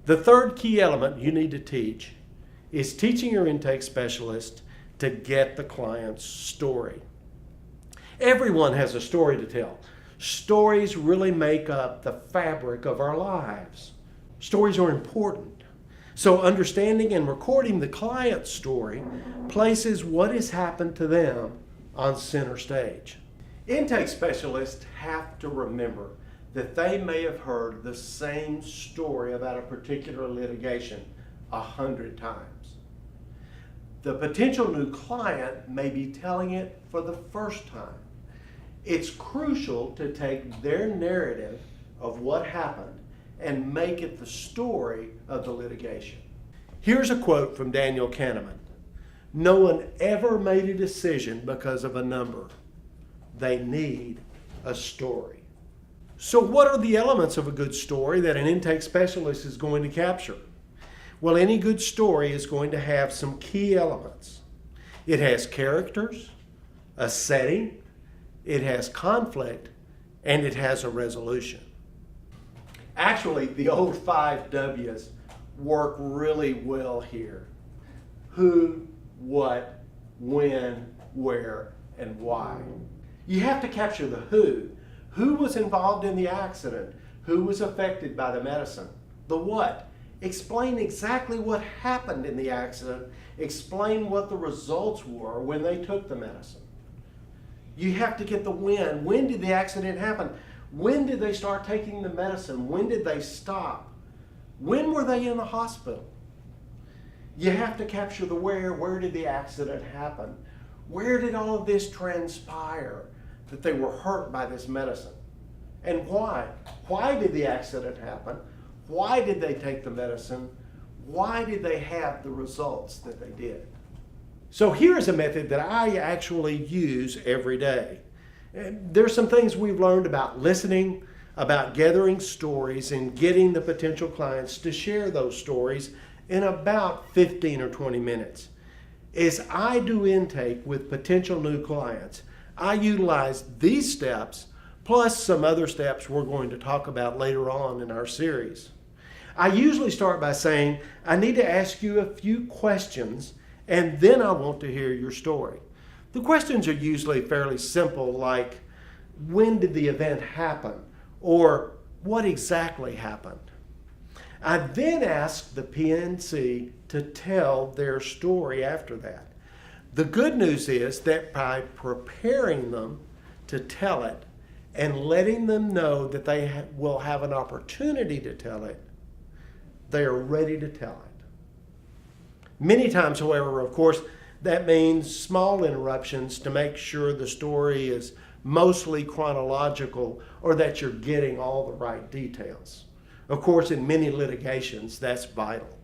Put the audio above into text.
The third key element you need to teach is teaching your intake specialist to get the client's story. Everyone has a story to tell. Stories really make up the fabric of our lives. Stories are important. So understanding and recording the client's story places what has happened to them on center stage. Intake specialists have to remember that they may have heard the same story about a particular litigation 100 times. The potential new client may be telling it for the first time. It's crucial to take their narrative of what happened and make it the story of the litigation. Here's a quote from Daniel Kahneman. "No one ever made a decision because of a number. They need a story." So what are the elements of a good story that an intake specialist is going to capture? Well, any good story is going to have some key elements. It has characters, a setting, it has conflict, and it has a resolution. Actually, the old 5 W's work really well here. Who, what, when, where, and why. You have to capture the who. Who was involved in the accident? Who was affected by the medicine? The what. Explain exactly what happened in the accident. Explain what the results were when they took the medicine. You have to get the when. When did the accident happen? When did they start taking the medicine? When did they stop? When were they in the hospital? You have to capture the where. Where did the accident happen? Where did all of this transpire that they were hurt by this medicine? And why? Why did the accident happen? Why did they take the medicine? Why did they have the results that they did? So here's a method that I actually use every day. There's some things we've learned about listening, about gathering stories, and getting the potential clients to share those stories in about 15 or 20 minutes. As I do intake with potential new clients, I utilize these steps plus some other steps we're going to talk about later on in our series. I usually start by saying, I need to ask you a few questions, and then I want to hear your story. The questions are usually fairly simple, like, when did the event happen? Or what exactly happened? I then ask the PNC to tell their story after that. The good news is that by preparing them to tell it and letting them know that they will have an opportunity to tell it, they are ready to tell it. Many times, however, of course, that means small interruptions to make sure the story is mostly chronological or that you're getting all the right details. Of course, in many litigations, that's vital.